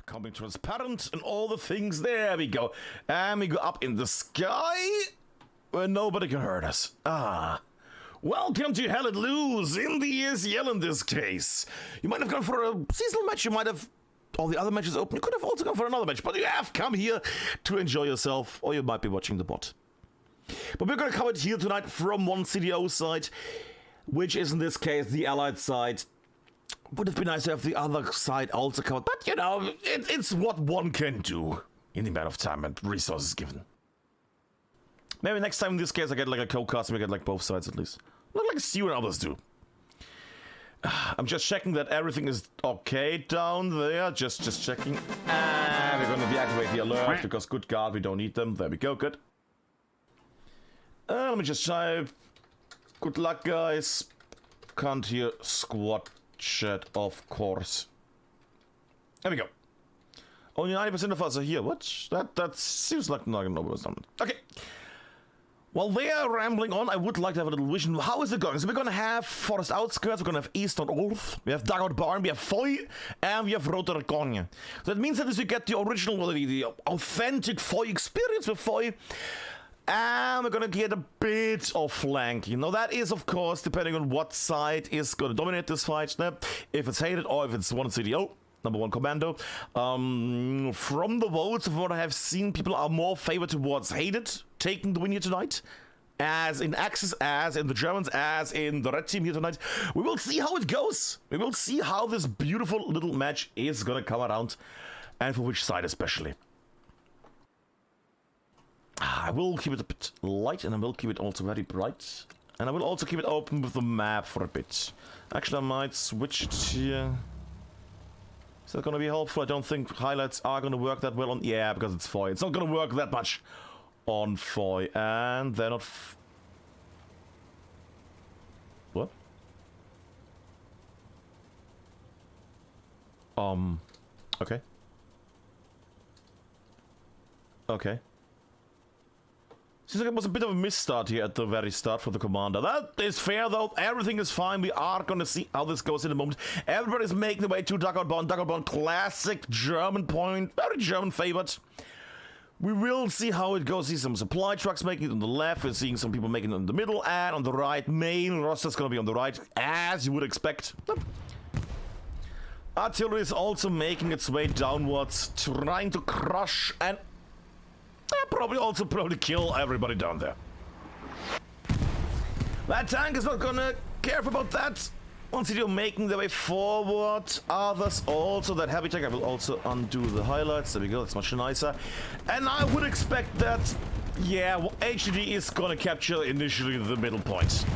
becoming transparent and all the things. There we go. And we go up in the sky where nobody can hurt us. Welcome to Hell It Loose in the ECL in this case. You might have gone for a seasonal match, you might have all the other matches open, you could have also gone for another match, but you have come here to enjoy yourself, or you might be watching the bot. But we're going to cover it here tonight from one CDO side, which is in this case the Allied side. Would have been nice to have the other side also covered, but you know, it's what one can do in the amount of time and resources given. Maybe next time in this case I get like a co-cast and we get like both sides at least. Not like Stu and others do. I'm just checking that everything is okay down there. Just checking. And we're gonna deactivate the alert because good God, we don't need them. There we go, good. Let me just type. Good luck, guys. Can't hear squad chat, of course. There we go. Only 90% of us are here. What? That seems like not gonna something. Okay. While they are rambling on, I would like to have a little vision. How is it going? So we're gonna have Forest Outskirts, we're gonna have Eastern Earth, we have Dugout Barn, we have Foy, and we have Rotorcogne. So that means that as we get the original, the authentic Foy experience with Foy, and we're gonna get a bit of flank. You know, that is, of course, depending on what side is gonna dominate this fight. If it's hated or if it's one CDO. Number one commando. From the votes of what I have seen, people are more favored towards hated taking the win here tonight. As in Axis, as in the Germans, as in the red team here tonight. We will see how it goes. We will see how this beautiful little match is gonna come around. And for which side especially. I will keep it a bit light and I will keep it also very bright. And I will also keep it open with the map for a bit. Actually, I might switch it here. Is that going to be helpful? I don't think highlights are going to work that well on... Yeah, because it's Foy. It's not going to work that much on Foy. And they're not... What? Okay. Okay. Seems like it was a bit of a misstart here at the very start for the commander. That is fair though, everything is fine. We are gonna see how this goes in a moment. Everybody's making their way to Dugout Barn, classic German point, very German favored. We will see how it goes. See some supply trucks making it on the left, we're seeing some people making it in the middle, and on the right, main roster's gonna be on the right, as you would expect. Artillery is also making its way downwards, trying to crush and probably kill everybody down there. That tank is not gonna care about that. Once you're making their way forward, others also, that heavy tank, I will also undo the highlights. There we go, that's much nicer. And I would expect that, yeah, well, HTD is gonna capture initially the middle point.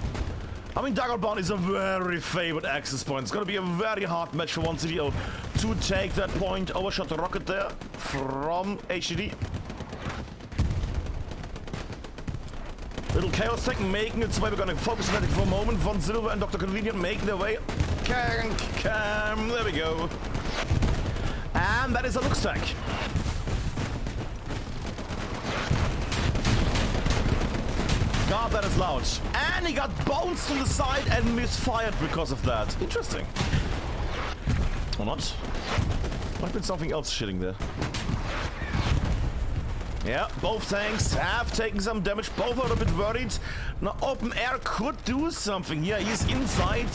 I mean, Dugout Barn is a very favored access point. It's gonna be a very hard match for one CDO to take that point. Overshot the rocket there from HTD. Little Chaos Tech making its way. We're gonna focus on that for a moment. Von Silver and Dr. Convenient making their way. Cam. There we go. And that is a Lux Tech. God, that is loud. And he got bounced to the side and misfired because of that. Interesting. Or not. Might have been something else shitting there. Yeah, both tanks have taken some damage, both are a bit worried. Now open air could do something. Yeah, he's inside.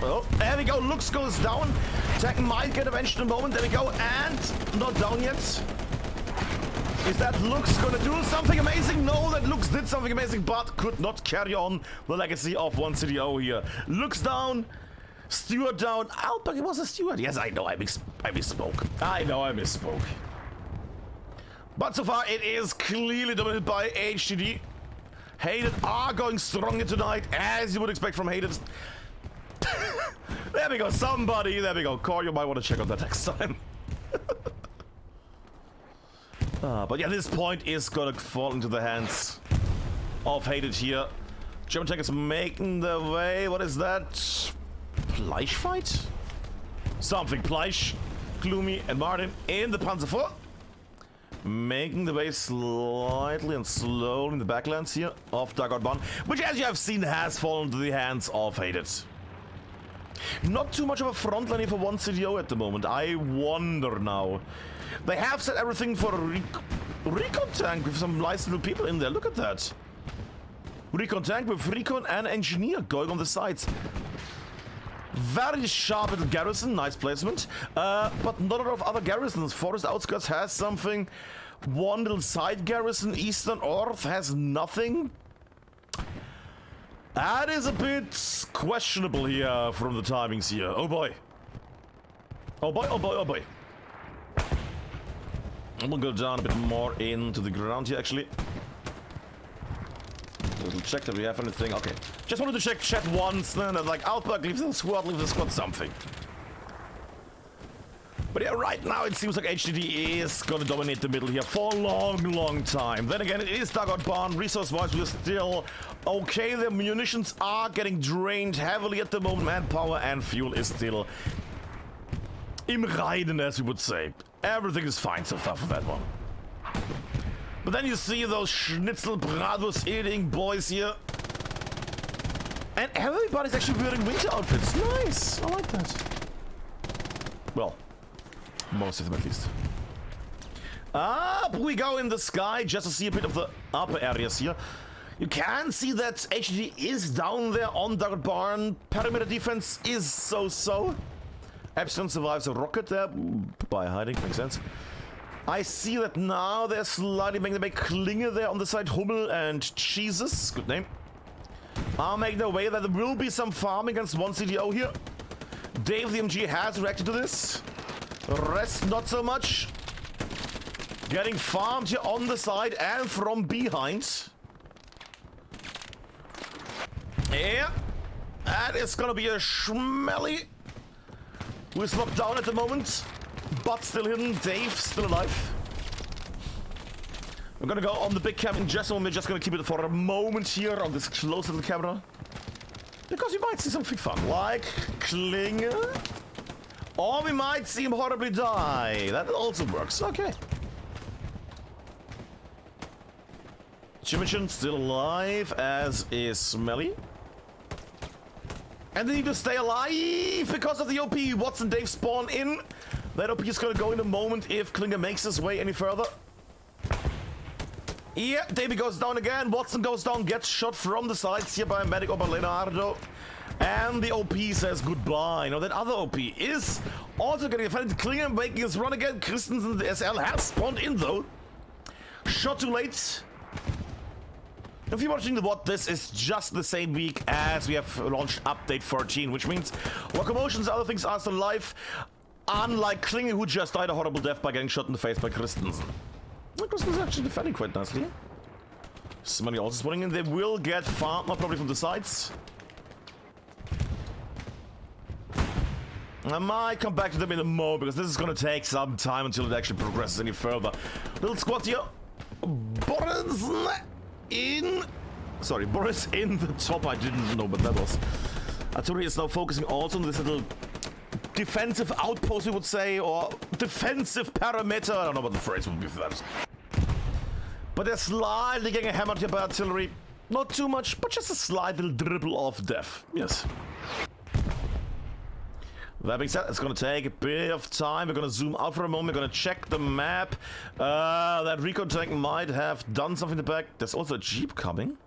Oh, there we go, Lux goes down. Tank might get avenged in a moment, there we go, and not down yet. Is that Lux gonna do something amazing? No, that Lux did something amazing, but could not carry on the legacy of one CDO here. Lux down, Stewart down. Oh, but it was a Stewart. Yes, I know, I misspoke. I know I misspoke. But so far, it is clearly dominated by HTD. Hated are going stronger tonight, as you would expect from Hated. There we go, somebody. There we go. Core, you might want to check out that next time. But yeah, this point is gonna fall into the hands of Hated here. German tank is making their way. What is that? Pleisch fight? Something. Pleisch, Gloomy, and Martin in the Panzer IV. Making the way slightly and slowly in the backlands here of Dugout Barn, which, as you have seen, has fallen into the hands of Hated. Not too much of a front line for one CDO at the moment. I wonder now. They have set everything for a recon tank with some nice little people in there. Look at that. Recon tank with recon and engineer going on the sides. Very sharp little garrison, nice placement. But not a lot of other garrisons. Forest Outskirts has something. One little side garrison. Eastern North has nothing. That is a bit questionable here from the timings here. Oh boy. Oh boy, oh boy, oh boy. I'm gonna go down a bit more into the ground here actually. We'll check that we have anything. Okay. Just wanted to check chat once, then like Outback, leave the squad something. But yeah, right now it seems like HTD is gonna dominate the middle here for a long time. Then again, it is Dugout Barn. Resource-wise, we're still okay. The munitions are getting drained heavily at the moment. Manpower and fuel is still im Reinen, as we would say. Everything is fine so far for that one. But then you see those Schnitzel Bravos eating boys here. And everybody's actually wearing winter outfits. Nice! I like that. Well, most of them at least. Up we go in the sky just to see a bit of the upper areas here. You can see that HTD is down there on Dugout Barn. Perimeter defense is so-so. Epsilon survives a rocket there by hiding, makes sense. I see that now they're slightly making the big Klinge there on the side. Hummel and Jesus, good name, are making their way. There will be some farming against one CDO here. Dave the MG has reacted to this. Rest not so much. Getting farmed here on the side and from behind. Yeah, that is gonna be a schmelly. We're locked down at the moment. But still hidden. Dave still alive. We're gonna go on the big cam in just a moment. We're just gonna keep it for a moment here on this close little camera. Because you might see something fun. Like Klinge. Or we might see him horribly die. That also works. Okay. Chimichin still alive, as is Smelly. And they need to stay alive because of the OP. Watson Dave spawn in. That OP is gonna go in a moment if Klinger makes his way any further. Yeah, Davey goes down again. Watson goes down, gets shot from the sides here by Medic or by Leonardo. And the OP says goodbye. Now that other OP is also getting offended. Klinger making his run again. Christensen, the SL, has spawned in though. Shot too late. If you're watching the VOD, this is just the same week as we have launched update 14, which means locomotions and other things are still alive. Unlike Klinge, who just died a horrible death by getting shot in the face by Christensen. Well, Christensen's actually defending quite nicely. Somebody also spawning in. They will get farmed, probably from the sides. I might come back to them in a moment, because this is going to take some time until it actually progresses any further. Little squad here. Boris in... Sorry, Boris in the top. I didn't know what that was. Artillery is now focusing also on this little defensive outpost, we would say, or defensive parameter. I don't know what the phrase would be for that. But they're slightly getting hammered here by artillery. Not too much, but just a slight little dribble of death. Yes. That being said, it's gonna take a bit of time. We're gonna zoom out for a moment. We're gonna check the map. That recon tank might have done something in the back. There's also a jeep coming.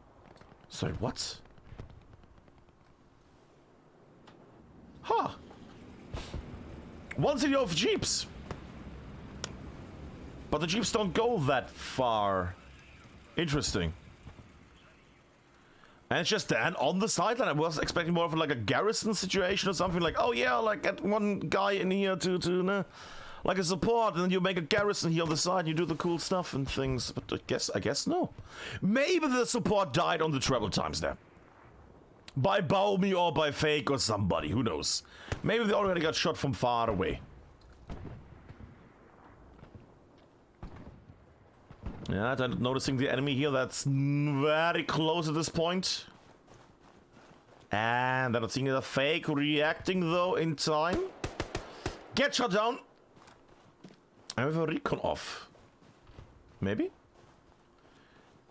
Sorry, what? Huh. One city of jeeps. But the jeeps don't go that far. Interesting. And it's just Dan on the sideline. I was expecting more of like a garrison situation or something like, oh yeah, like get one guy in here to like a support, and then you make a garrison here on the side and you do the cool stuff and things. But I guess no. Maybe the support died on the travel times there. By Baumi or by Fake or somebody, who knows. Maybe they already got shot from far away. Yeah, noticing the enemy here that's very close at this point. And I'm not seeing the Fake reacting though in time. Get shot down. I have a recon off. Maybe?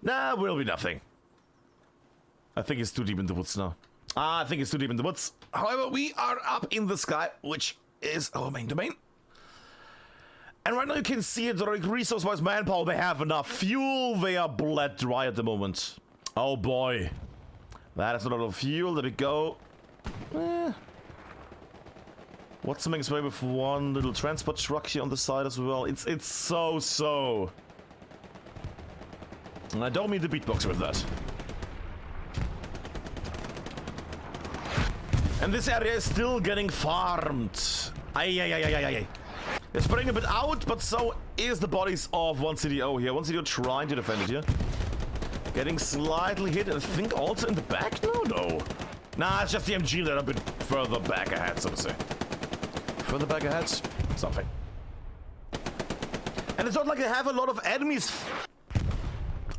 Nah, will be nothing. I think it's too deep in the woods now. I think it's too deep in the woods. However, we are up in the sky, which is our main domain. And right now you can see it, like resource-wise manpower, they have enough fuel. They are bled dry at the moment. Oh boy. That is a lot of fuel. There we go. What's the making way with one little transport truck here on the side as well? It's so. And I don't mean the beatbox with that. And this area is still getting farmed. Ay. They're spreading a bit out, but so is the bodies of 1CDO here. 1CDO trying to defend it here. Getting slightly hit, I think also in the back? No. Nah, it's just the MG that are a bit further back ahead, so to say. Further back ahead? Something. And it's not like they have a lot of enemies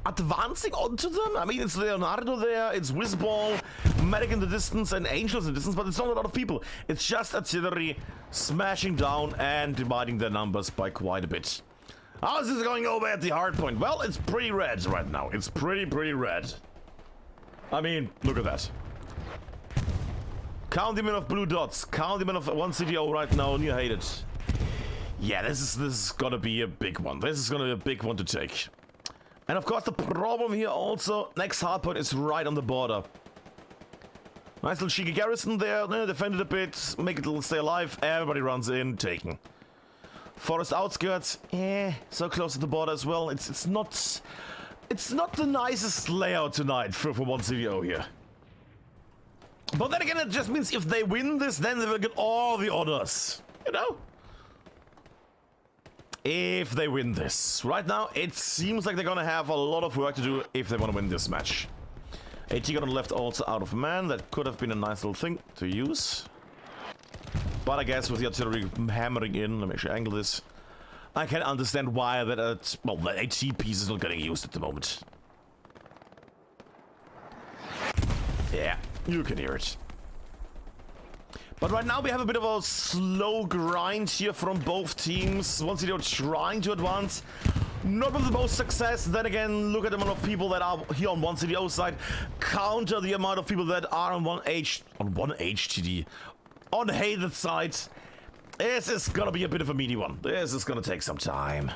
advancing onto them. I mean, it's Leonardo there, it's Whizball, Medic in the distance, and Angels in the distance, but it's not a lot of people. It's just artillery smashing down and dividing their numbers by quite a bit. How is this going over at the hard point? Well, it's pretty red right now. It's pretty red. I mean, look at that. Count the amount of blue dots. Count the amount of 1CDO right now, and you hate it. Yeah, this is gonna be a big one. This is gonna be a big one to take. And of course, the problem here also, next hardpoint is right on the border. Nice little cheeky garrison there, defended a bit, make it a little stay alive. Everybody runs in, taken. Forest outskirts, so close to the border as well. It's not the nicest layout tonight for 1CDO here. But then again, it just means if they win this, then they will get all the honors, you know? If they win this. Right now, it seems like they're gonna have a lot of work to do if they want to win this match. AT got on the left also out of man. That could have been a nice little thing to use. But I guess with the artillery hammering in, let me actually angle this. I can understand why that, well, the AT piece is not getting used at the moment. Yeah, you can hear it. But right now we have a bit of a slow grind here from both teams. 1CDO trying to advance. Not with the most success. Then again, look at the amount of people that are here on 1CDO side. Counter the amount of people that are on one HTD. On hated side. This is gonna be a bit of a meaty one. This is gonna take some time.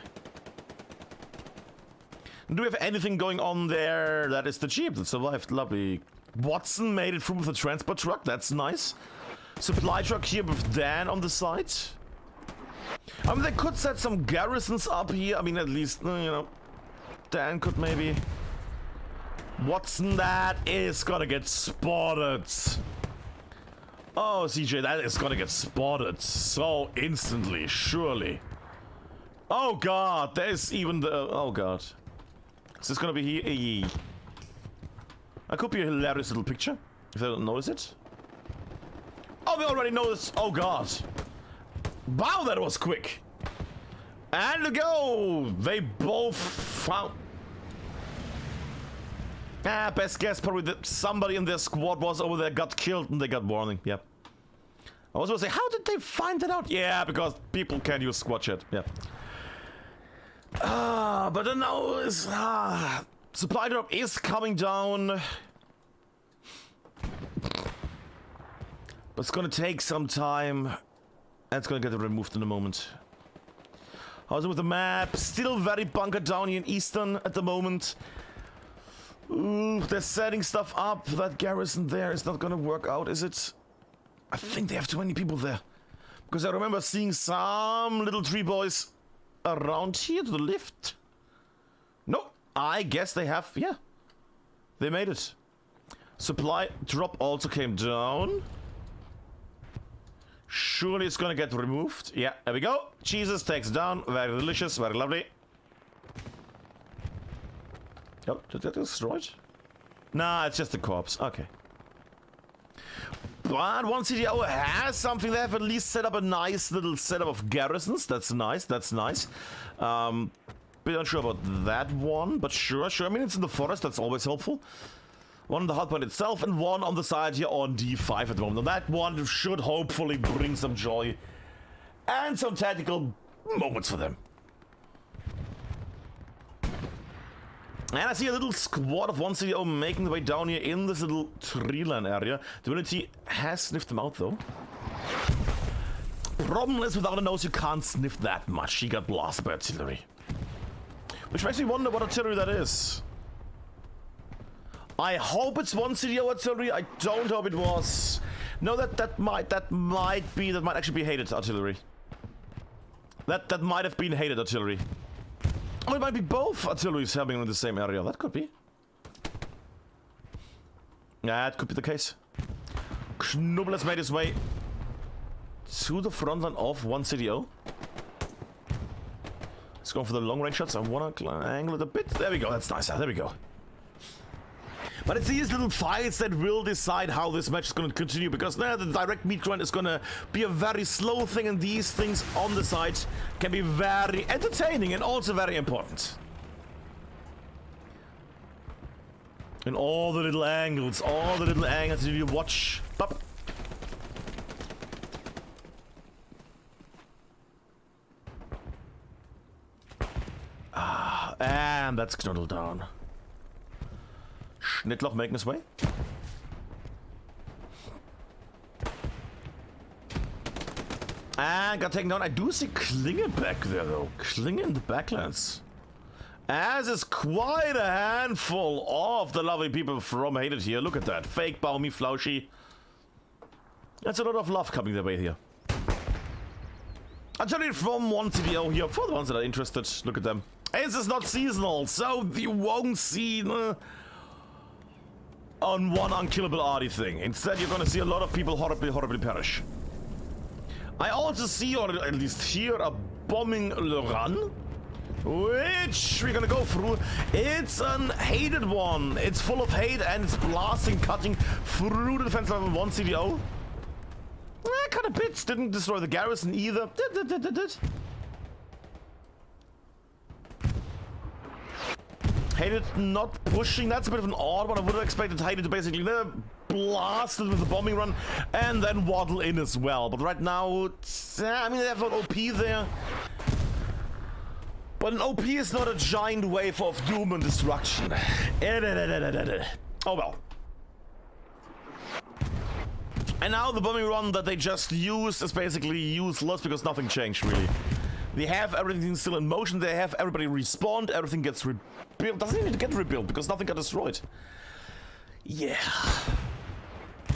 Do we have anything going on there? That is the Jeep that survived. Lovely. Watson made it through with the transport truck. That's nice. Supply truck here with Dan on the side. I mean, they could set some garrisons up here. I mean, at least, you know, Dan could maybe. Watson, that is gonna get spotted. Oh, CJ, that is gonna get spotted so instantly, surely. Oh god, there's even the... Oh god. Is this gonna be here? That could be a hilarious little picture, if they don't notice it. Oh, they already know this. Oh god. Wow, that was quick. And to go. They both found... best guess probably that somebody in their squad was over there, got killed, and they got warning. Yep. I was gonna say, how did they find that out? Yeah, because people can use squad chat. Yeah. But then now is supply drop is coming down. But it's gonna take some time. And it's gonna get removed in a moment. How's it with the map? Still very bunkered down here in Eastern at the moment. Ooh, they're setting stuff up. That garrison there is not gonna work out, is it? I think they have too many people there. Because I remember seeing some little tree boys around here to the left. No, I guess they have, yeah. They made it. Supply drop also came down. Surely it's gonna get removed. Yeah, there we go. Jesus takes down. Very delicious, very lovely. Oh, did that get destroyed? Nah, it's just the corpse. Okay. But 1CDO has something. They have at least set up a nice little setup of garrisons. That's nice, that's nice. Bit unsure about that one, but sure. I mean, it's in the forest, that's always helpful. One on the hardpoint itself, and one on the side here on D5 at the moment. And that one should hopefully bring some joy and some tactical moments for them. And I see a little squad of 1 CDO making their way down here in this little tree line area. Divinity has sniffed them out though. Problem is, without a nose, you can't sniff that much. He got blasted by artillery. Which makes me wonder what artillery that is. I hope it's 1 CDO artillery. I don't hope it was. No, that might actually be hated artillery. That might have been hated artillery. Oh, it might be both artilleries happening in the same area. That could be. Yeah, it could be the case. Knubbel has made his way to the front line of 1 CDO. Let's go for the long range shots. I want to angle it a bit. There we go. That's nice. There we go. But it's these little fights that will decide how this match is going to continue, because the direct meat grind is going to be a very slow thing, and these things on the side can be very entertaining and also very important. And all the little angles that you watch. Bop. And that's Knuddle down. Schnittloch making his way. And got taken down. I do see Klinge back there though. Klinge in the backlands. As is quite a handful of the lovely people from Hated here. Look at that. Fake Baumi Flauschi. That's a lot of love coming their way here. Actually from 1 CDO here. For the ones that are interested, look at them. This is not seasonal, so you won't see on one unkillable arty thing. Instead, you're gonna see a lot of people horribly perish. I also see, or at least hear, a bombing run, which we're gonna go through. It's an hated one. It's full of hate and it's blasting, cutting through the defense line of 1 CDO. Cut a bit. Didn't destroy the garrison either. Did. Hated not pushing. That's a bit of an odd one. I would have expected Hated to basically blast it with the bombing run and then waddle in as well. But right now, I mean, they have an OP there. But an OP is not a giant wave of doom and destruction. Oh well. And now the bombing run that they just used is basically useless because nothing changed really. They have everything still in motion, they have everybody respawned, everything gets rebuilt. Doesn't even get rebuilt because nothing got destroyed. Yeah.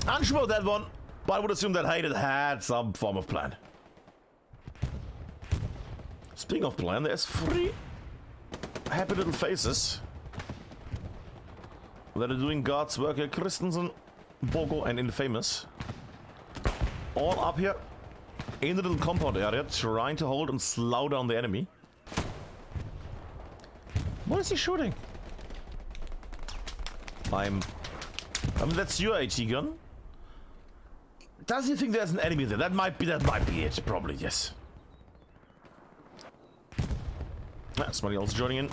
Unsure about that one, but I would assume that Hated had some form of plan. Speaking of plan, there's 3 happy little faces that are doing God's work here. Christensen, Bogo, and Infamous. All up here in the little compound area, trying to hold and slow down the enemy. What is he shooting? I mean, that's your AT gun. Does he think there's an enemy there? That might be it. Probably, yes. Somebody else joining in.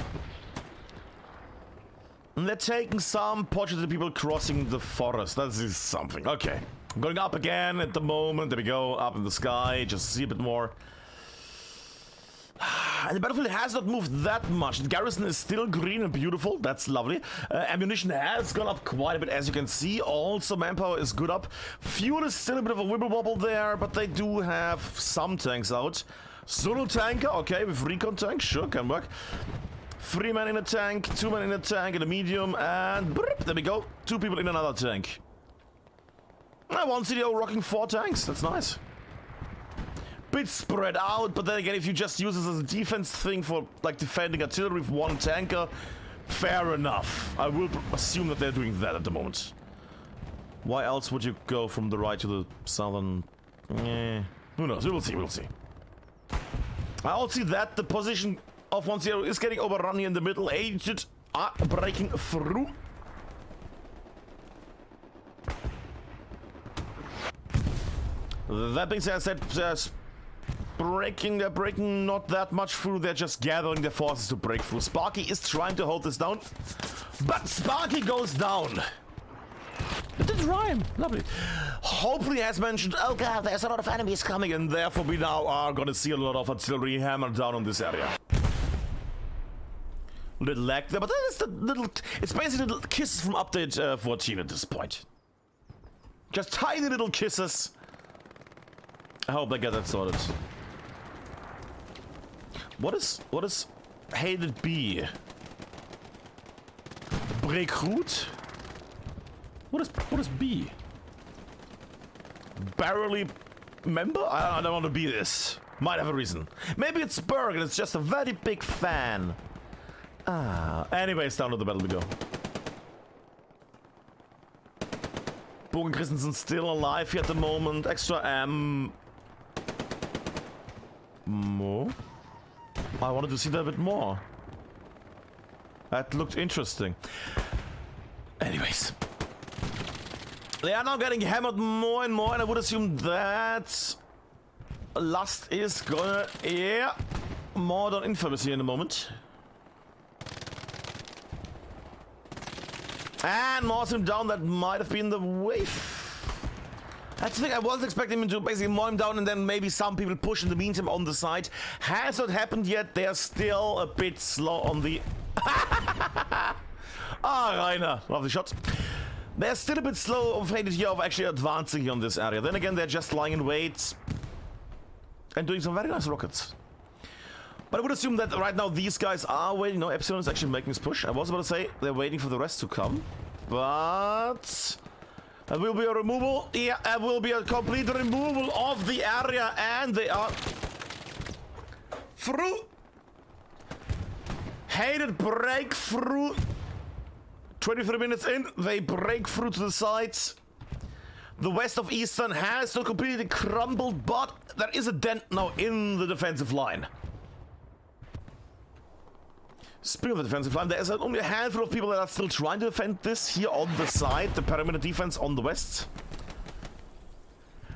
And they're taking some portraits of people crossing the forest. That is something. Okay. I'm going up again at the moment. There we go. Up in the sky. Just see a bit more. And the battlefield has not moved that much. The garrison is still green and beautiful. That's lovely. Ammunition has gone up quite a bit, as you can see. Also, manpower is good up. Fuel is still a bit of a wibble wobble there, but they do have some tanks out. Solo tanker, okay, with recon tank, sure, can work. 3 men in a tank, 2 men in a tank, in a medium, and there we go. 2 people in another tank. 1 CDO rocking 4 tanks. That's nice. Bit spread out, but then again, if you just use this as a defense thing for like defending artillery with 1 tanker, fair enough. I will assume that they're doing that at the moment. Why else would you go from the right to the southern? Who knows? We'll see. We'll see. I also see that the position of 1 CDO is getting overrun here in the middle. Aged are breaking through. That being said, they're breaking not that much through. They're just gathering their forces to break through. Sparky is trying to hold this down, but Sparky goes down. It did rhyme. Lovely. Hopefully, as mentioned, oh god, there's a lot of enemies coming, and therefore we now are gonna see a lot of artillery hammered down on this area. little lag there, but that is the little... It's basically little kisses from update 14 at this point. Just tiny little kisses. I hope they get that sorted. What is HTD? Recruit? What is B? Barely member? I don't want to be this. Might have a reason. Maybe it's Berg and it's just a very big fan. Anyways, down to the battle we go. Bogen Christensen still alive here at the moment. Extra more. I wanted to see that a bit more. That looked interesting. Anyways. They are now getting hammered more and more, and I would assume that Lust is gonna... Yeah. More than Infamous here in a moment. And Morse him down, that might have been the wave. That's the thing, I wasn't expecting him to basically mow him down and then maybe some people push in the meantime on the side. Has not happened yet, they're still a bit slow on the... Rainer, lovely shot. They're still a bit slow of here of actually advancing here on this area. Then again, they're just lying in wait and doing some very nice rockets. But I would assume that right now these guys are waiting. No, Epsilon is actually making his push. I was about to say they're waiting for the rest to come. But there will be a removal. Yeah, there will be a complete removal of the area. And they are through. Hated breakthrough. 23 minutes in, they break through to the sides. The west of Eastern has still completely crumbled, but there is a dent now in the defensive line. Speaking of the defensive line, there is only a handful of people that are still trying to defend this here on the side, the perimeter defense on the west.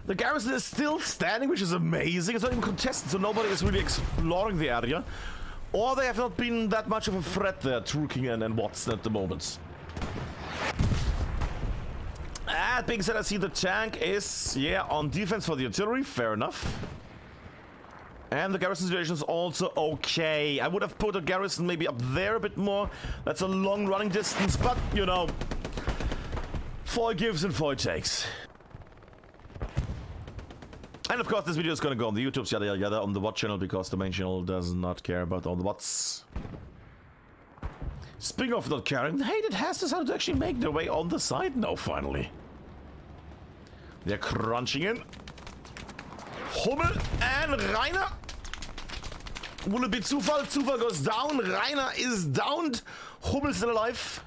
The garrison is still standing, which is amazing. It's not even contested, so nobody is really exploring the area. Or they have not been that much of a threat there, Truking and Watson at the moment. That being said, I see the tank is, yeah, on defense for the artillery. Fair enough. And the garrison situation is also okay. I would have put a garrison maybe up there a bit more. That's a long running distance, but, you know, 4 gives and 4 takes. And of course, this video is going to go on the YouTube's yada yada yada on the bot channel because the main channel does not care about all the bots. Speaking of not caring, Hated has decided to actually make their way on the side now, finally. They're crunching in. Hummel and Rainer. Will it be Zufall? Zufall goes down. Rainer is downed. Hummel still alive.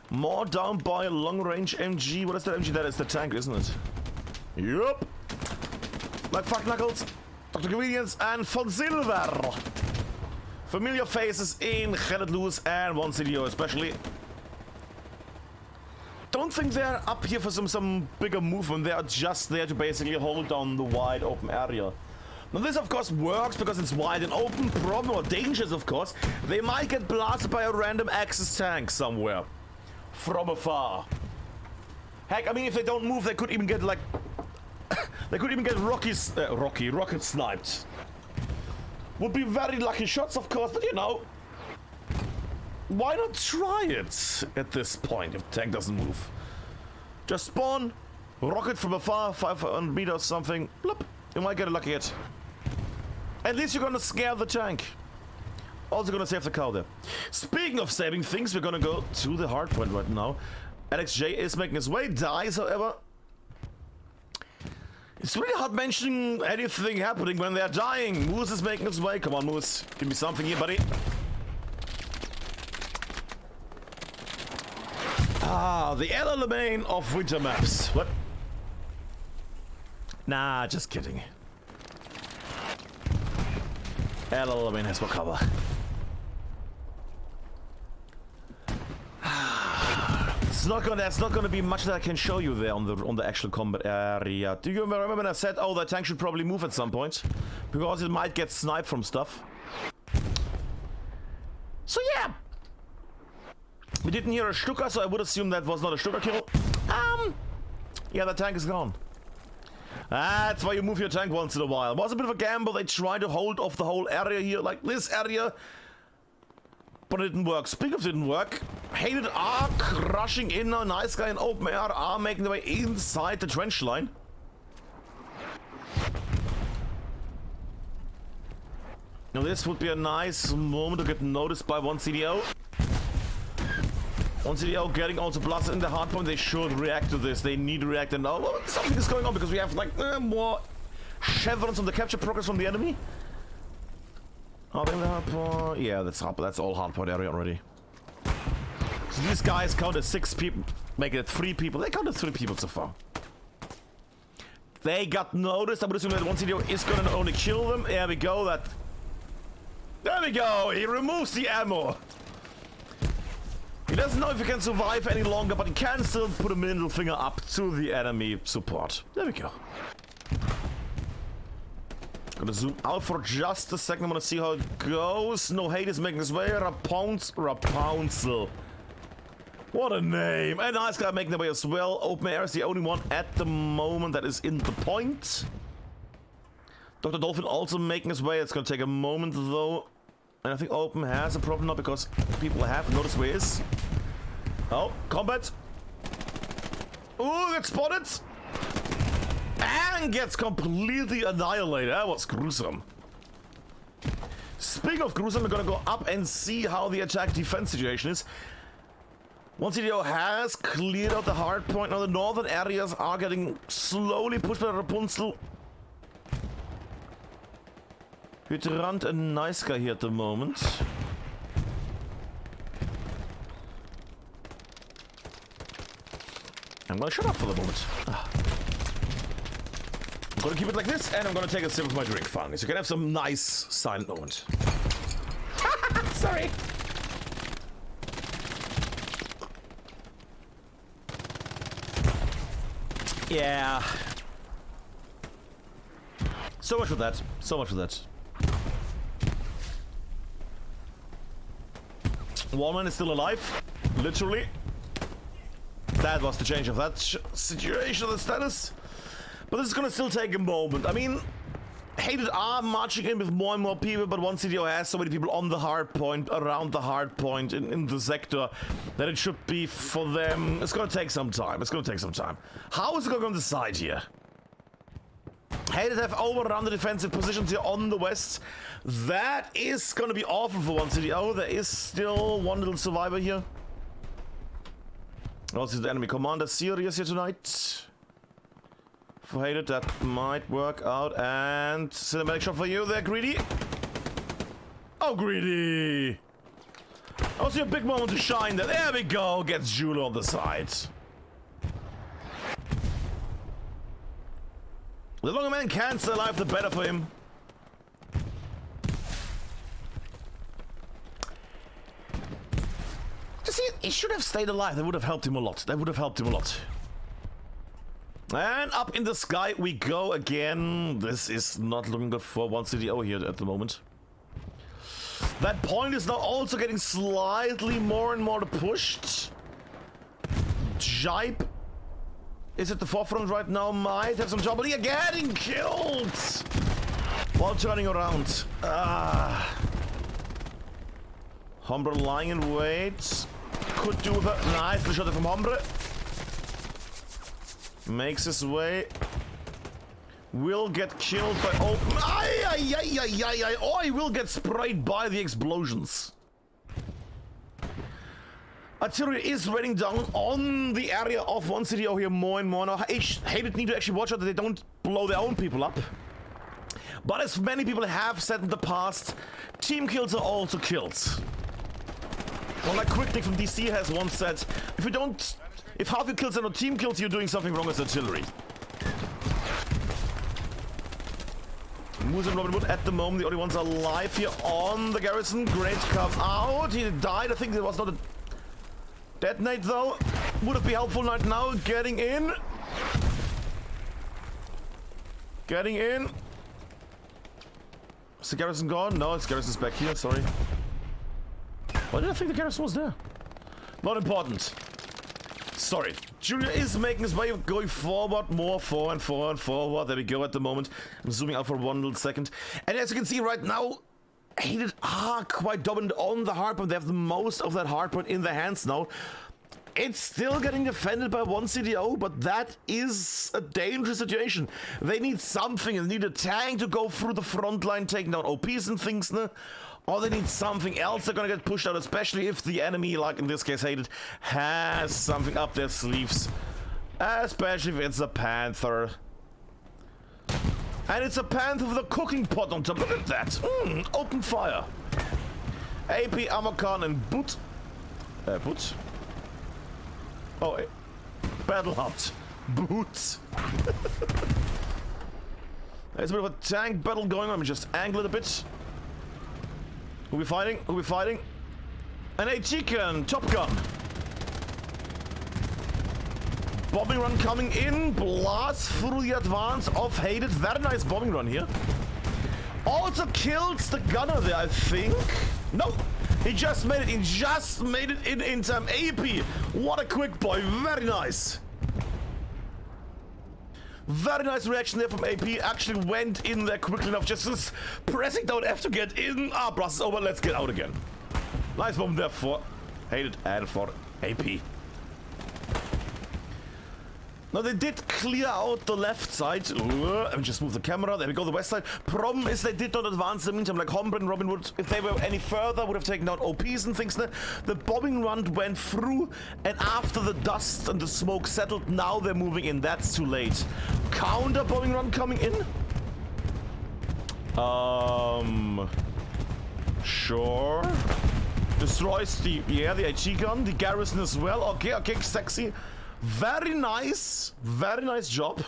More down by a long-range MG. What is that MG? That is the tank, isn't it? Yup. Like fuck Knuckles, Dr. Convenience, and Von Silver. Familiar faces in Gerrit Lewis and one CDO especially. Don't think they're up here for some bigger movement. They are just there to basically hold down the wide open area. Now this of course works because it's wide and open. Problem or dangers of course. They might get blasted by a random Axis tank somewhere. From afar. Heck, I mean if they don't move they could even get like... they could even get rocket sniped. Would be very lucky shots of course, but you know... why not try it at this point if the tank doesn't move? Just spawn, rocket from afar, 500 meters or something, blop, you might get a lucky hit. At least you're gonna scare the tank. Also gonna save the cow there. Speaking of saving things, we're gonna go to the hard point right now. LXJ is making his way, dies however. It's really hard mentioning anything happening when they're dying. Moose is making his way, come on Moose, give me something here buddy. Ah, the LLMain of winter maps. What? Nah, just kidding. LLMain has more cover. It's not gonna be much that I can show you there on the actual combat area. Do you remember when I said, oh, the tank should probably move at some point? Because it might get sniped from stuff. So yeah. We didn't hear a Stuka, so I would assume that was not a Stuka kill. Yeah, the tank is gone. That's why you move your tank once in a while. It was a bit of a gamble. They tried to hold off the whole area here, like this area. but it didn't work. Speaking of didn't work, Hated are crushing in now. Nice guy and Open Air are making their way inside the trench line. Now this would be a nice moment to get noticed by one CDO. One CDO getting also blasted in the hard point. They should react to this. They need to react and now something is going on because we have like more chevrons on the capture progress from the enemy. Are they in the hard point? Yeah, that's all hard point area already. So these guys counted 6 people, making it 3 people. They counted 3 people so far. They got noticed. I would assume that one CDO is gonna only kill them. There we go. There we go. He removes the ammo. He doesn't know if he can survive any longer, but he can still put a middle finger up to the enemy support. There we go. Gonna zoom out for just a second. I'm gonna see how it goes. No Hate is making his way. Rapunzel. What a name. And Nice Guy making their way as well. Open Air is the only one at the moment that is in the point. Dr. Dolphin also making his way. It's gonna take a moment though. And I think Open has a problem now because people have noticed where he is. Oh, combat. Ooh, gets spotted. And gets completely annihilated. That was gruesome. Speaking of gruesome, we're gonna go up and see how the attack defense situation is. One CDO has cleared out the hard point. Now the northern areas are getting slowly pushed by Rapunzel. Hydrant and Nice Guy here at the moment. I'm gonna shut up for the moment. I'm gonna keep it like this, and I'm gonna take a sip of my drink finally, so you can have some nice silent moment. Sorry. Yeah. So much for that. So much for that. Wallman is still alive. Literally. That was the change of that situation, the status. But this is gonna still take a moment. I mean, Hated are marching in with more and more people, but one CDO has so many people on the hard point, around the hard point, in the sector, that it should be for them. It's gonna take some time. It's gonna take some time. How is it gonna go on the side here? Hated have overrun the defensive positions here on the west. That is gonna be awful for one CDO. There is still one little survivor here. Also the enemy commander serious here tonight. For Hated, that might work out. And cinematic shot for you there, Greedy. Oh, Greedy! Also a big moment to shine there. There we go. Gets Jula on the side. The longer man can stay alive, the better for him. You see, he should have stayed alive. That would have helped him a lot. That would have helped him a lot. And up in the sky we go again. This is not looking good for one CDO here at the moment. That point is now also getting slightly more and more pushed. Jipe is at the forefront right now. Might have some trouble here. Getting killed while turning around. Hombre lying in wait. Could do that. Nice shot from Hombre. Makes his way. Will get killed by Open. Or he will get sprayed by the explosions. Artillery is raining down on the area of one CDO here more and more. Now, Hated need to actually watch out that they don't blow their own people up. But as many people have said in the past, team kills are also kills. Well, like Quicknick from DC has once said, if half your kills are not team kills, you're doing something wrong as artillery. Moose and Robin Hood at the moment, the only ones alive here on the garrison. Great come out. He died. I think there was not a detonate though. Would it be helpful right now? Getting in. Getting in. Is the garrison gone? No, it's garrison's back here. Sorry. Why did I think the garrison was there? Not important. Sorry. Junior is making his way, going forward, more forward. There we go at the moment. I'm zooming out for one little second. And as you can see right now, Hated are quite dominant on the hardpoint. They have the most of that hardpoint in their hands now. It's still getting defended by one CDO, but that is a dangerous situation. They need something. They need a tank to go through the front line, taking down OPs and things, ne? Or they need something else. They're gonna get pushed out, especially if the enemy, like in this case Hated, has something up their sleeves. Especially if it's a Panther. And it's a Panther with a cooking pot on top. Look at that. Open fire. AP, Admincam, and Boot. Boot? Oh, Battle Hut. Boots. There's a bit of a tank battle going on. Let me just angle it a bit. Who we fighting? Who we fighting? An AT-Can, Top Gun. Bombing run coming in. Blast through the advance of Hated. Very nice bombing run here. Also kills the gunner there, I think. No. He just made it. He just made it in time. AP. What a quick boy. Very nice. Very nice reaction there from AP. Actually went in there quickly enough. Just pressing down F to get in. Ah, blast is over. Let's get out again. Nice bomb there for Hated and for AP. Now they did clear out the left side. Let me just move the camera. There we go, the west side. Problem is they did not advance in the meantime. Like Hombre and Robin would, if they were any further, would have taken out OPs and things. The bombing run went through, and after the dust and the smoke settled, now they're moving in. That's too late. Counter bombing run coming in. Sure. Destroys the HT gun, the garrison as well. Okay, sexy. Very nice job.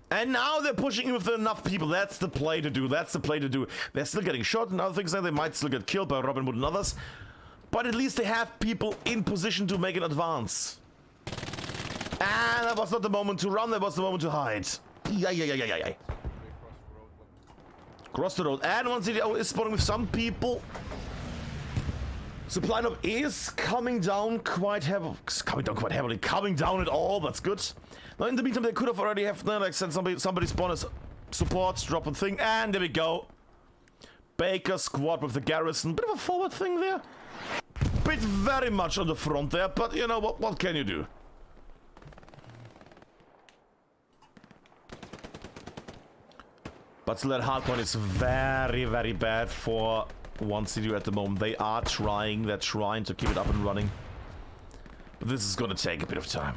And now they're pushing in with enough people. That's the play to do. That's the play to do. They're still getting shot and other things. They might still get killed by Robin Hood and others. But at least they have people in position to make an advance. And that was not the moment to run. That was the moment to hide. Yeah. Cross the road. And one CDO is spawning with some people. Supply drop is coming down quite heavily. Coming down at all. That's good. Now, in the meantime, they could have already have, like, sent somebody spawn as support, drop a thing, and there we go. Baker squad with the garrison. Bit of a forward thing there. Bit very much on the front there, but you know what can you do? But still, that hardpoint is very bad for one CDU at the moment. They are trying, they're trying to keep it up and running. But this is gonna take a bit of time.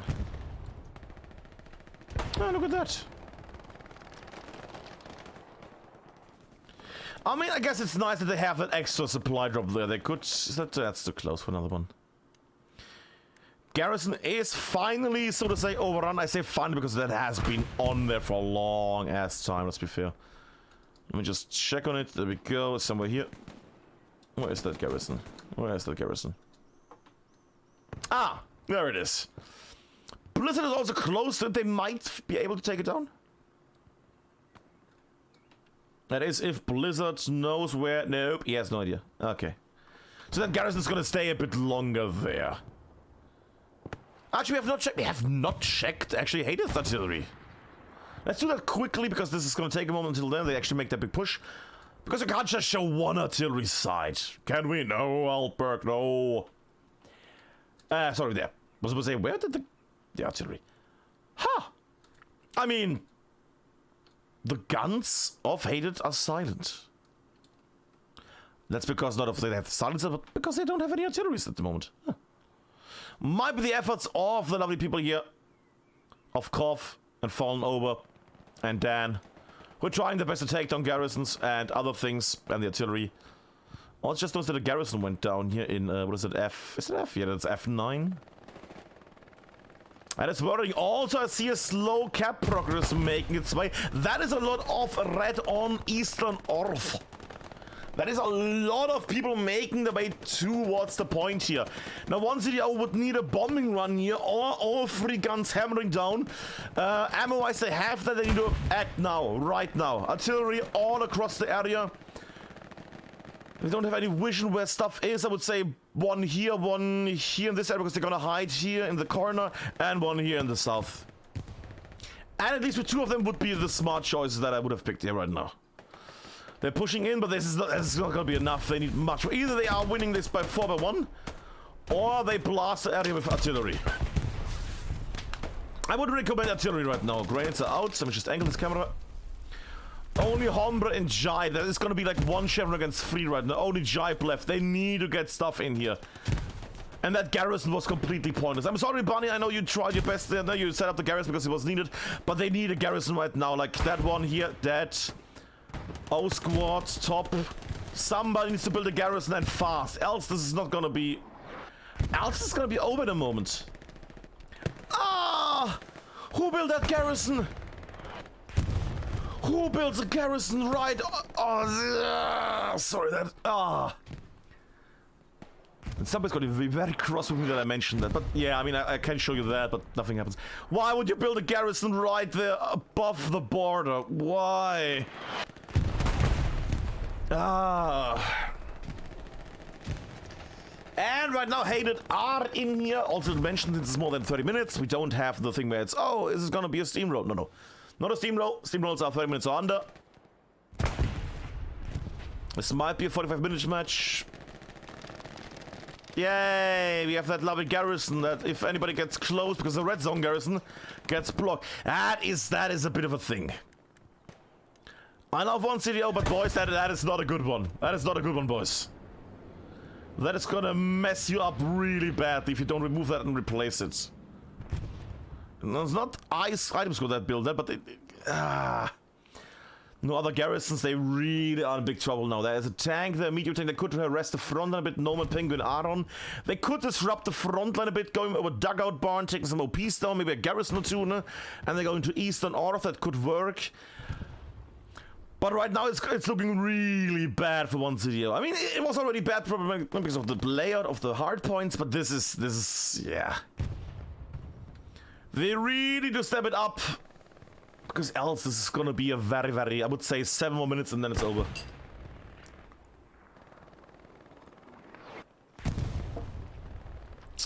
Oh, look at that. I mean, I guess it's nice that they have that extra supply drop there. They could... That's too close for another one. Garrison is finally, so to say, overrun. I say finally because that has been on there for a long ass time, let's be fair. Let me just check on it. There we go. It's somewhere here. Where is that garrison? Where is that garrison? Ah! There it is. Blizzard is also close, so they might be able to take it down. That is, if Blizzard knows where... Nope, he has no idea. Okay. So that garrison's gonna stay a bit longer there. Actually, we have not checked. We have not checked, actually, Hated's artillery. Let's do that quickly, because this is gonna take a moment until then they actually make that big push. Because we can't just show one artillery side. Can we? No, Alberg, no. Sorry, there. Was supposed to say, where did the artillery? Huh. I mean... The guns of Hated are silent. That's because not only they have silencer, but because they don't have any artilleries at the moment. Huh. Might be the efforts of the lovely people here. Of Kov and Fallen Over and Dan. Who are trying their best to take down garrisons and other things and the artillery. Oh, it's just noticed that the garrison went down here in, what is it, F? Is it F? Yeah, that's F9. And it's worrying. Also, I see a slow cap progress making its way. That is a lot of red on Eastern Orth. That is a lot of people making their way towards the point here. Now, one CDO would need a bombing run here, or all three guns hammering down. Ammo-wise, they have that. They need to act now, right now. Artillery all across the area. They don't have any vision where stuff is. I would say one here in this area, because they're gonna hide here in the corner, and one here in the south. And at least with two of them would be the smart choices that I would have picked here right now. They're pushing in, but this is not gonna be enough. They need much more. Either they are winning this by 4-1, or they blast the area with artillery. I would recommend artillery right now. Grenades are out, so let me just angle this camera. Only Hombre and Jibe. That is gonna be like 1 Chevron against 3 right now. Only Jibe left. They need to get stuff in here. And that garrison was completely pointless. I'm sorry, Bunny, I know you tried your best there. I know you set up the garrison because it was needed. But they need a garrison right now. Like that one here, that. O squad, top. Somebody needs to build a garrison and fast. Else this is not gonna be... Else it's gonna be over in a moment. Ah! Who built that garrison? Who built a garrison right? Sorry, that. And somebody's going to be very cross with me that I mentioned that. But yeah, I mean, I can show you that, but nothing happens. Why would you build a garrison right there above the border? Why? And right now, Hated are in here. Also mentioned this is more than 30 minutes. We don't have the thing where it's, oh, is this gonna be a steamroll? No. Not a steamroll. Steamrolls are 30 minutes or under. This might be a 45-minute match. Yay! We have that lovely garrison that if anybody gets close, because the red zone garrison gets blocked. That is a bit of a thing. I love one CDO, but boys, that is not a good one. That is not a good one, boys. That is gonna mess you up really badly if you don't remove that and replace it. And it's not items for that build, but no other garrisons, they really are in big trouble now. There's a tank, the meteor tank that could harass the front line a bit, Norman, Penguin, Aaron. They could disrupt the front line a bit, going over Dugout Barn, taking some OPs down, maybe a garrison or two, and they're going to Eastern North, that could work. But right now it's looking really bad for one CDO. I mean, it was already bad probably because of the layout of the hard points, but this is yeah. They really need to step it up. Because else this is gonna be a very, I would say 7 more minutes and then it's over.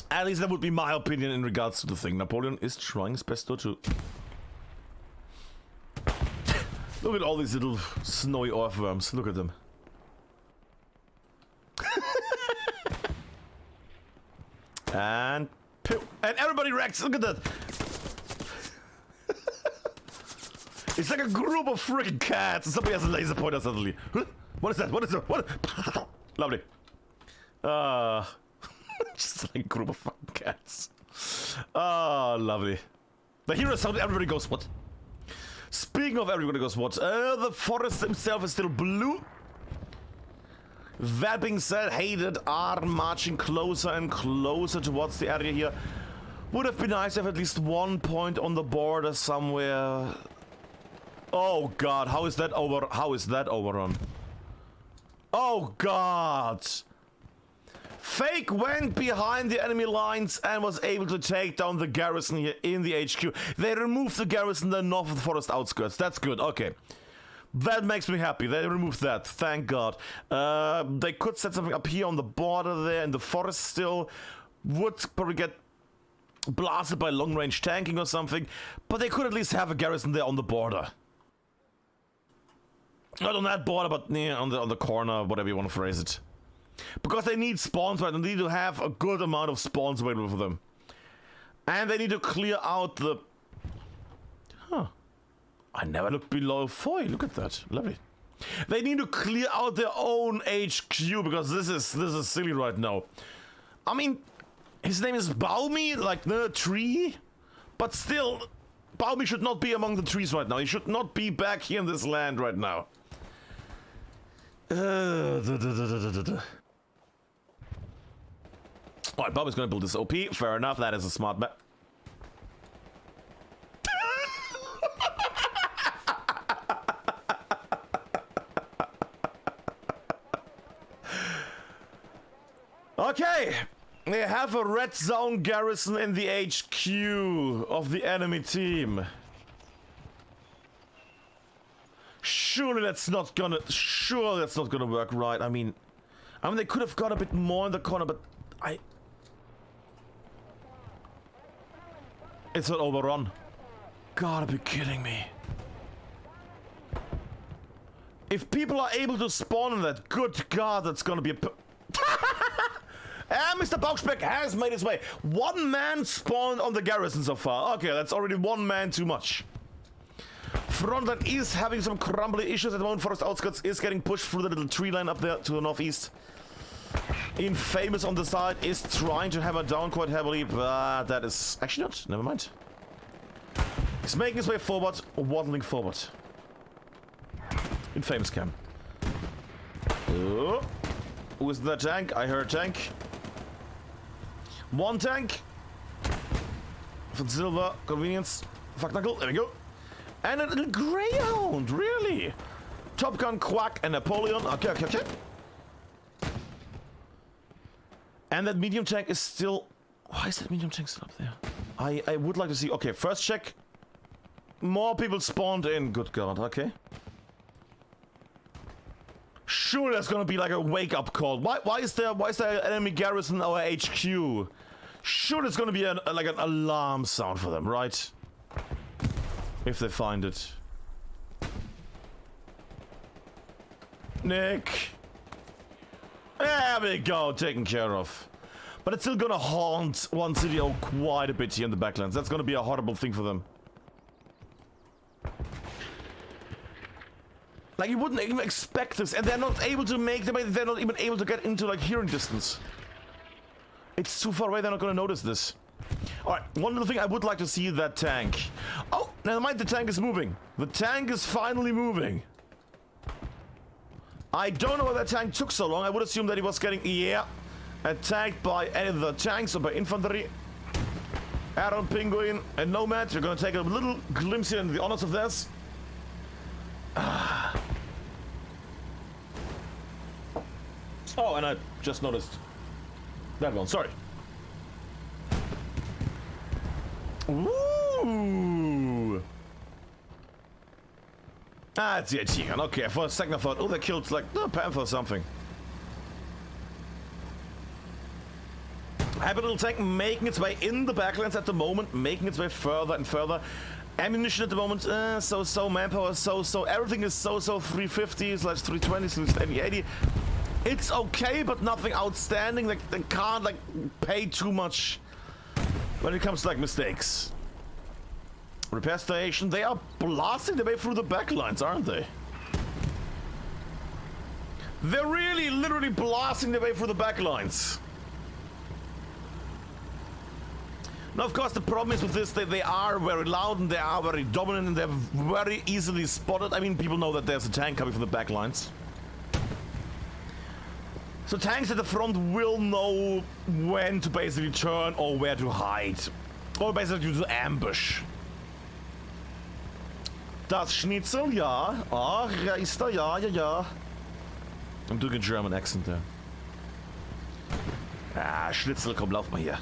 At least that would be my opinion in regards to the thing. Napoleon is trying his best to... Look at all these little snowy earthworms. Look at them. And... And everybody wrecks. Look at that. It's like a group of freaking cats and somebody has a laser pointer suddenly. Huh? What is that? What is that? What? Lovely. Just like a group of fucking cats. Lovely. The hero sound, everybody goes, what? Speaking of everybody goes, what? The forest himself is still blue. That being said, Hated are marching closer and closer towards the area here. Would have been nice to have at least 1 point on the border somewhere. Oh god, how is that overrun? Oh god! Fake went behind the enemy lines and was able to take down the garrison here in the HQ. They removed the garrison then north of the forest outskirts. That's good, okay. That makes me happy. They removed that, thank god. They could set something up here on the border there in the forest still. Would probably get blasted by long-range tanking or something. But they could at least have a garrison there on the border. Not on that border, but yeah, on the corner, whatever you want to phrase it. Because they need spawns, right? They need to have a good amount of spawns available for them. And they need to clear out the... Huh. I never looked below 4. Look at that. Lovely. They need to clear out their own HQ, because this is silly right now. I mean, his name is Baumi, like the tree. But still, Baumi should not be among the trees right now. He should not be back here in this land right now. Alright, Bob is gonna build this OP. Fair enough, that is a smart bet. Okay, they have a red zone garrison in the HQ of the enemy team. Surely that's not gonna work, right? I mean they could have got a bit more in the corner, but it's not overrun. Gotta be kidding me. If people are able to spawn in that, good God, that's gonna be a... And Mr. Bauchspeck has made his way. One man spawned on the garrison so far. Okay, that's already one man too much. Frontline is having some crumbly issues at the moment. Forest Outskirts is getting pushed through the little tree line up there to the northeast. Infamous on the side is trying to hammer down quite heavily, but that is... Actually not, never mind. He's making his way forward, waddling forward. Infamous cam. Oh. Who is that tank? I heard tank. One tank. For silver, convenience. Fuck knuckle, there we go. And a little greyhound, really? Top Gun, Quack, and Napoleon. Okay, okay, okay. And that medium tank is still... Why is that medium tank still up there? I would like to see... Okay, first check. More people spawned in. Good God, okay. Sure, there's gonna be like a wake-up call. Why is there an enemy garrison in our HQ? Sure, there's gonna be like an alarm sound for them, right? If they find it. Nick. There we go, taken care of. But it's still gonna haunt one city quite a bit here in the backlands. That's gonna be a horrible thing for them. Like, you wouldn't even expect this, and they're not able to make them, they're not even able to get into, like, hearing distance. It's too far away, they're not gonna notice this. Alright, one little thing I would like to see that tank. Oh, never mind, the tank is moving. The tank is finally moving. I don't know why that tank took so long. I would assume that he was getting, attacked by either tanks or by infantry. Aaron, Penguin, and Nomad, you're gonna take a little glimpse here into the honors of this. Oh, and I just noticed that one. Sorry. Ooh. Ah, it's the HTD. Okay, for a second I thought, oh, they killed like the Panther or something. Happy little tank making its way in the backlands at the moment, making its way further and further. Ammunition at the moment, so manpower, so everything is so 350 / 320 / 80. It's okay, but nothing outstanding. Like, they can't like pay too much when it comes to like mistakes. Repair station, they are blasting their way through the backlines, aren't they? They're really literally blasting their way through the backlines. Now, of course, the problem is with this that they are very loud and they are very dominant and they're very easily spotted. I mean, people know that there's a tank coming from the back lines. So tanks at the front will know when to basically turn or where to hide. Or basically to ambush. Das Schnitzel, ja. Ach, ja, ist da, ja, ja, ja. I'm doing a German accent there. Ah, Schnitzel, komm, lauf mal hier.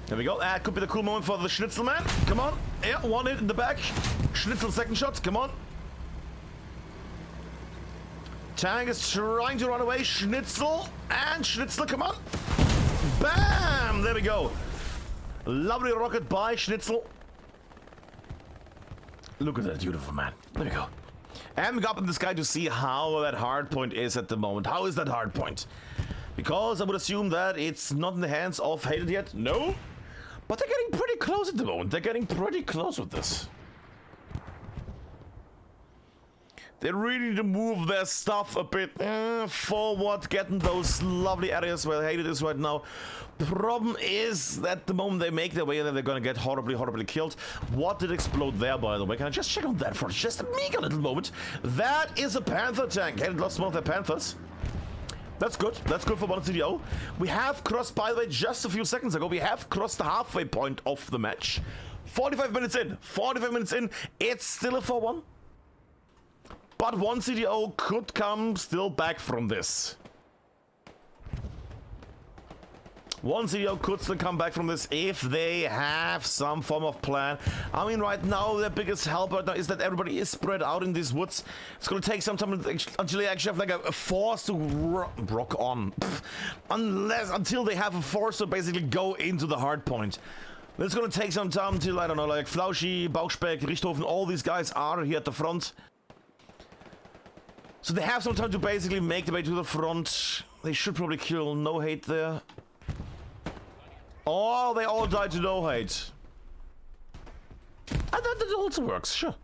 There we go. That could be the cool moment for the Schnitzel man. Come on. Yeah, one hit in the back. Schnitzel second shot. Come on. Tank is trying to run away. Schnitzel. And Schnitzel, come on. Bam! There we go. Lovely rocket by Schnitzel. Look at that beautiful man. There we go. And we got up in the sky to see how that hard point is at the moment. How is that hard point? Because I would assume that it's not in the hands of Hated yet. No. But they're getting pretty close at the moment. They're getting pretty close with this. They really need to move their stuff a bit forward, getting those lovely areas where Hated is right now. Problem is that the moment they make their way there, they're gonna get horribly, horribly killed. What did explode there, by the way? Can I just check on that for just a meager little moment? That is a Panther tank. Hated lost one of their Panthers. That's good. That's good for one CDO. We have crossed, by the way, just a few seconds ago, we have crossed the halfway point of the match. 45 minutes in. 45 minutes in. It's still a 4-1. But one CDO could come still back from this. One CDO could still come back from this if they have some form of plan. I mean, right now, their biggest help right now is that everybody is spread out in these woods. It's going to take some time until they actually have like a force to rock on. Until they have a force to basically go into the hard point. It's going to take some time until, I don't know, like Flauschi, Bauchspeck, Richthofen, all these guys are here at the front. So they have some time to basically make their way to the front. They should probably kill No Hate there. Oh, they all died to No Hate. And that also works, sure.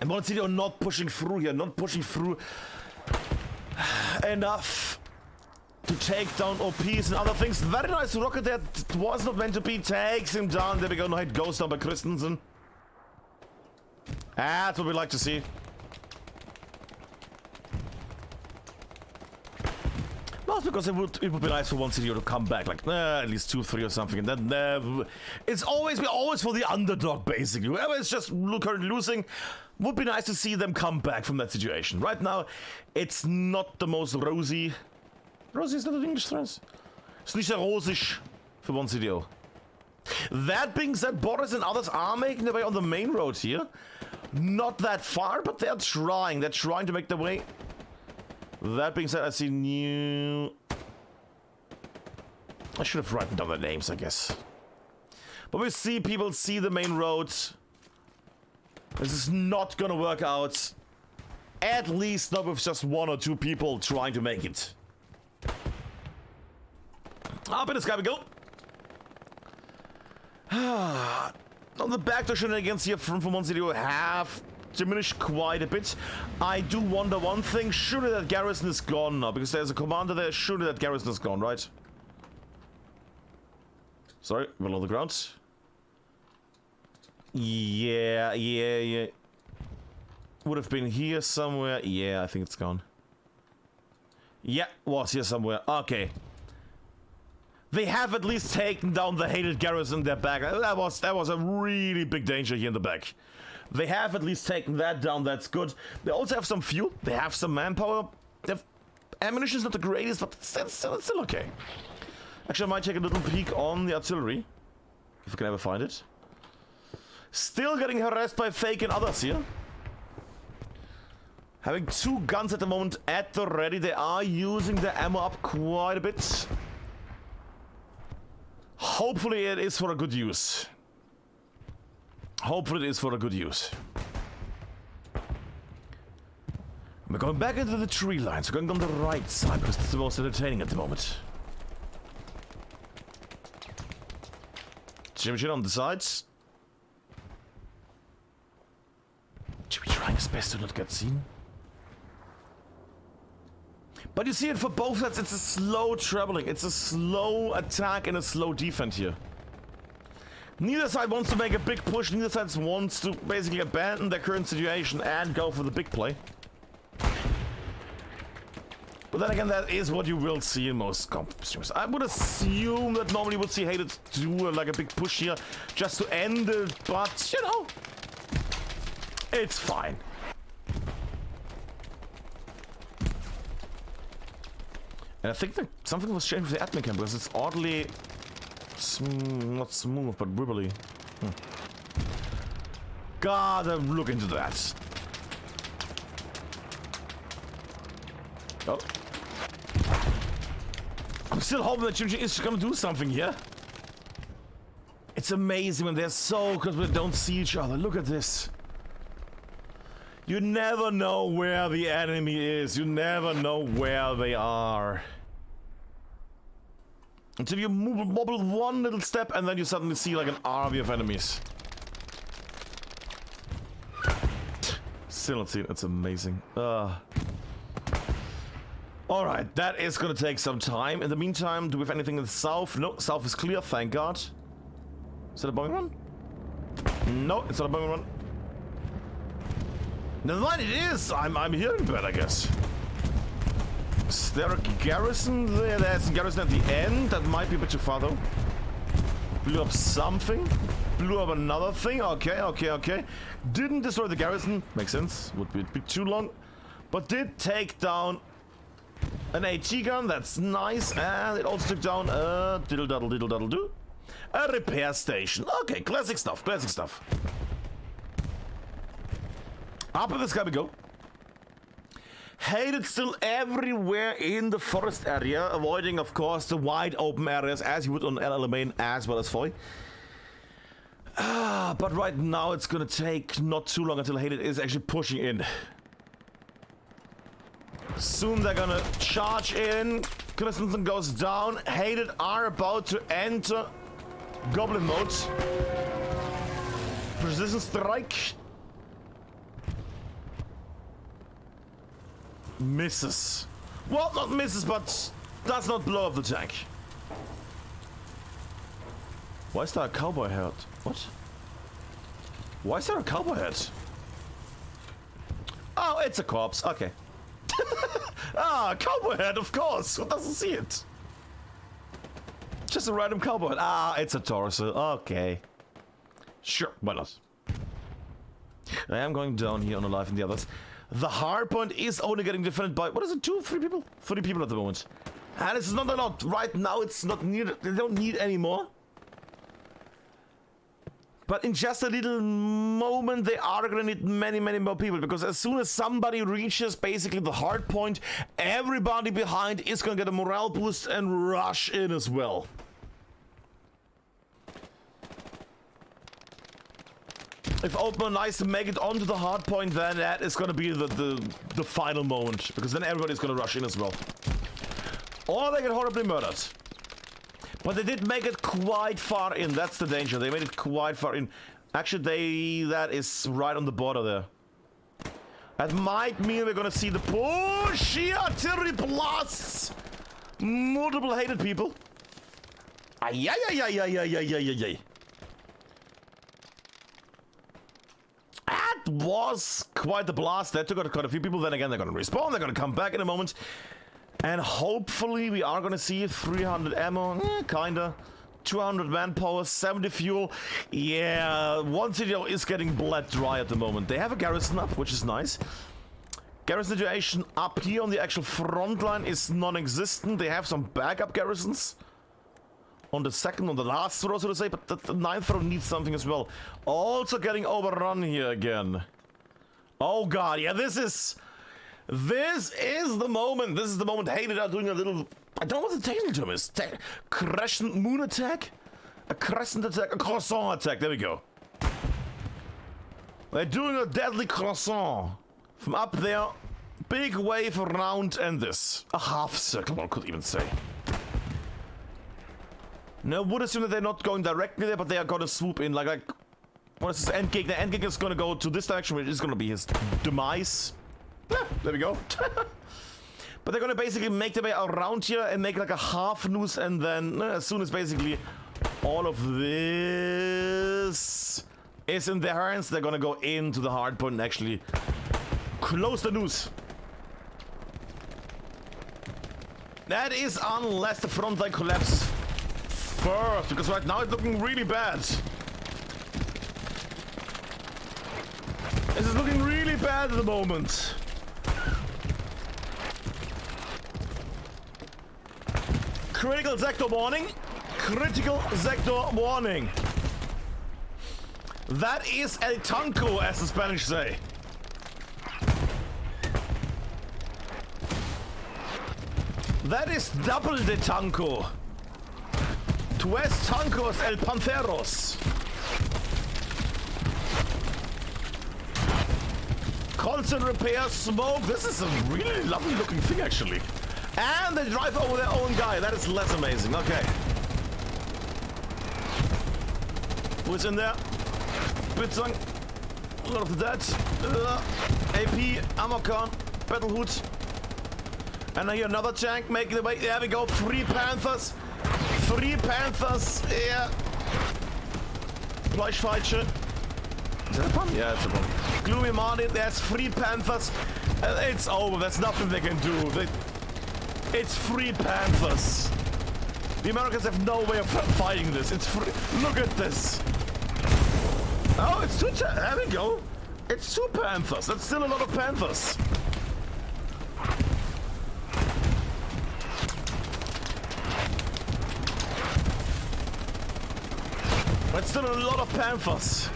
And one city are not pushing through here, not pushing through enough to take down OPs and other things. Very nice rocket that was not meant to be. Takes him down. There we go. No Hate goes down by Christensen. That's what we like to see. Not because it would be nice for one city to come back, like at least 2, 3 or something, and then it's always for the underdog basically. Whoever is just currently losing, would be nice to see them come back from that situation. Right now, it's not the most rosy. Rosy is not an English phrase. It's nicht sehr rosig for one CDO. That being said, Boris and others are making their way on the main road here. Not that far, but they're trying. They're trying to make their way. That being said, I see new... I should have written down the names, I guess. But we see people see the main road. This is not gonna work out. At least not with just 1 or 2 people trying to make it. Up in the sky we go. On the backdoor shenanigans here from one city have diminished quite a bit. I do wonder one thing. Surely that garrison is gone now, because there's a commander there. Surely that garrison is gone, right? Sorry, below the ground. Yeah. Would have been here somewhere. Yeah, I think it's gone. Yeah, was here somewhere. Okay. They have at least taken down the hated garrison in their back. That was a really big danger here in the back. They have at least taken that down. That's good. They also have some fuel. They have some manpower. Ammunition is not the greatest, but it's still okay. Actually, I might take a little peek on the artillery, if I can ever find it. Still getting harassed by Fake and others here. Having 2 guns at the moment at the ready. They are using the ammo up quite a bit. Hopefully it is for a good use. Hopefully it is for a good use. We're going back into the tree lines. We're going on the right side because it's the most entertaining at the moment. Jimmy on the sides. Jimmy trying his best to not get seen. But you see it for both sides. It's a slow traveling. It's a slow attack and a slow defense here. Neither side wants to make a big push. Neither side wants to basically abandon their current situation and go for the big play. But then again, that is what you will see in most comp streams. I would assume that normally you would see Hated do like a big push here just to end it, but you know, it's fine. And I think that something was changed with the Admincam because it's oddly not smooth, but wibbly. Gotta look into that. Oh. I'm still hoping that Junji is gonna do something here. It's amazing when they're so close but they don't see each other. Look at this. You never know where the enemy is. You never know where they are. Until you wobble one little step and then you suddenly see like an army of enemies. Still not seen. It's amazing. Alright, that is gonna take some time. In the meantime, do we have anything in the south? No, south is clear, thank God. Is that a bombing run? No, it's not a bombing run. Never mind, it is! I'm hearing that, I guess. Is there a garrison there? There's a garrison at the end. That might be a bit too far, though. Blew up something. Blew up another thing. Okay. Didn't destroy the garrison. Makes sense. Would be a bit too long. But did take down an AT gun. That's nice. And it also took down a diddle-daddle-do. A repair station. Okay, classic stuff. Up in the sky we go. Hated still everywhere in the forest area, avoiding, of course, the wide open areas as you would on LL main as well as Foy. But right now it's gonna take not too long until Hated is actually pushing in. Soon they're gonna charge in. Christensen goes down. Hated are about to enter Goblin mode. Precision strike. Misses. Well, not misses, but does not blow up the tank. Why is there a cowboy hat? What? Why is there a cowboy hat? Oh, it's a corpse. Okay. Ah, cowboy hat, of course. Who doesn't see it? Just a random cowboy hat. Ah, it's a torso. Okay. Sure, why not? I am going down here on the life and the others. The hardpoint is only getting defended by, what is it, 2, 3 people? 3 people at the moment. And this is not a lot. Right now it's not needed. They don't need any more. But in just a little moment, they are going to need many, many more people. Because as soon as somebody reaches basically the hard point, everybody behind is going to get a morale boost and rush in as well. If Open Nice make it onto the hard point, then that is going to be the final moment. Because then everybody's going to rush in as well. Or they get horribly murdered. But they did make it quite far in. That's the danger. They made it quite far in. Actually, that is right on the border there. That might mean we're gonna see the push here. Artillery blasts. Multiple Hated people. Ay, ay, ay, ay, ay, ay, ay, ay, ay. That was quite the blast. That took out quite a few people. Then again, they're gonna respawn. They're gonna come back in a moment. And hopefully we are gonna see 300 ammo, kinda. 200 manpower, 70 fuel. Yeah, one CDO is getting bled dry at the moment. They have a garrison up, which is nice. Garrison situation up here on the actual front line is non-existent. They have some backup garrisons. On the second, on the last row, so to say, but the ninth row needs something as well. Also getting overrun here again. Oh god, yeah, this is the moment. This is the moment Hated are doing a little... I don't know what the technical term is. Crescent moon attack? A crescent attack? A croissant attack. There we go. They're doing a deadly croissant. From up there, big wave around and this. A half circle, one could even say. Now, would assume that they're not going directly there, but they are going to swoop in like what is this end gig? The end gig is going to go to this direction, which is going to be his demise. Yeah, there we go. But they're gonna basically make their way around here and make like a half noose, and then as soon as basically all of this is in their hands, they're gonna go into the hard point and actually close the noose. That is unless the front line collapses first, because right now it's looking really bad. This is looking really bad at the moment. Critical sector warning. Critical sector warning. That is el tanco, as the Spanish say. That is double de tanco. Tres tancos el panceros. Constant repair, smoke. This is a really lovely looking thing, actually. And they drive over their own guy. That is less amazing. Okay. Who's in there? Blitzung. A lot of the dead. AP, Amokon, Battle Hood. And here another tank making the way. There we go. 3 Panthers. 3 Panthers. Yeah. Fleischfeitsche. Is that a pun? Yeah, it's a pun. Gloomy Martin. There's 3 Panthers. It's over. There's nothing they can do. It's 3 Panthers. The Americans have no way of fighting this. It's free. Look at this. Oh, it's 2. There we go. It's 2 Panthers. That's still a lot of Panthers. That's still a lot of Panthers.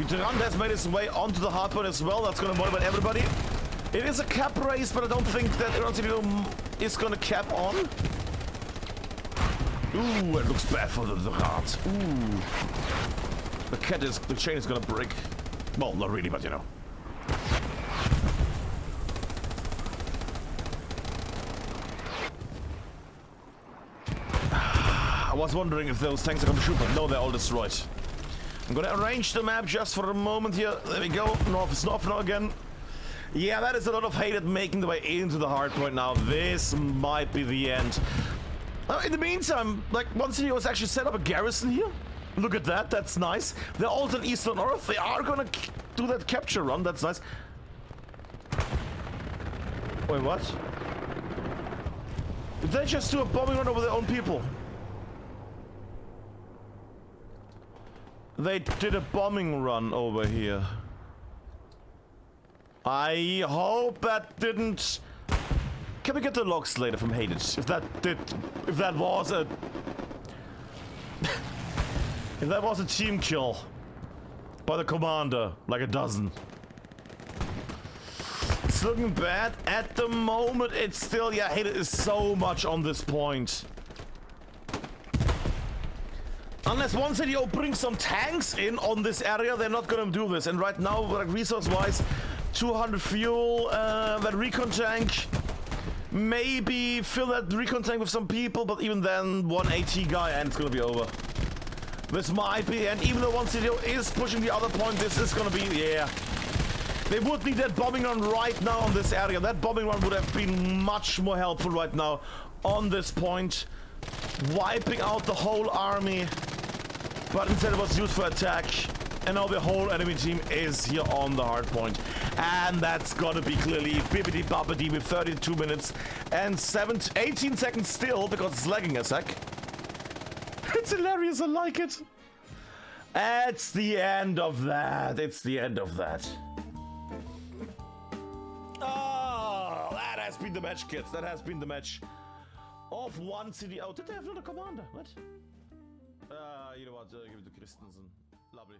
Durant has made his way onto the hardpoint as well. That's going to motivate everybody. It is a cap race, but I don't think that Iran is going to cap on. Ooh, it looks bad for the rat. Ooh. The chain is gonna break. Well, not really, but you know. I was wondering if those tanks are gonna shoot, but no, they're all destroyed. I'm gonna arrange the map just for a moment here. There we go. North is north now again. Yeah, that is a lot of hate making the way into the hard point now. This might be the end. In the meantime, like, one city was actually set up a garrison here. Look at that, that's nice. They're all to the east and north. They are gonna do that capture run, that's nice. Wait, what? Did they just do a bombing run over their own people? They did a bombing run over here. I hope that didn't... Can we get the logs later from Hated? If that was a... if that was a team kill by the commander, like a dozen. It's looking bad. At the moment, it's still... Yeah, Hated is so much on this point. Unless one city brings some tanks in on this area, they're not gonna do this. And right now, like, resource-wise, 200 fuel, that recon tank. Maybe fill that recon tank with some people, but even then, one AT guy and it's gonna be over. This might be, and even though one city is pushing the other point, this is gonna be, yeah. They would need that bombing run right now on this area. That bombing run would have been much more helpful right now on this point. Wiping out the whole army, but instead it was used for attack. And now the whole enemy team is here on the hard point. And that's gonna be clearly bibbidi bobbidi with 32 minutes and 18 seconds still because it's lagging a sec. It's hilarious, I like it. It's the end of that. It's the end of that. Oh, that has been the match, kids. That has been the match of one city. Oh, did they have another commander? What? You know what? Give it to Christensen. Lovely.